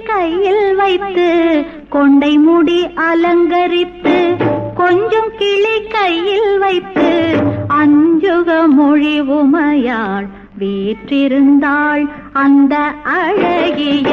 கையில் வைத்து கொண்டை முடி அலங்கரித்து கொஞ்சம் கிளி கையில் வைத்து அஞ்சுக மொழி உமையாள் வீற்றிருந்தாள் அந்த அழகிய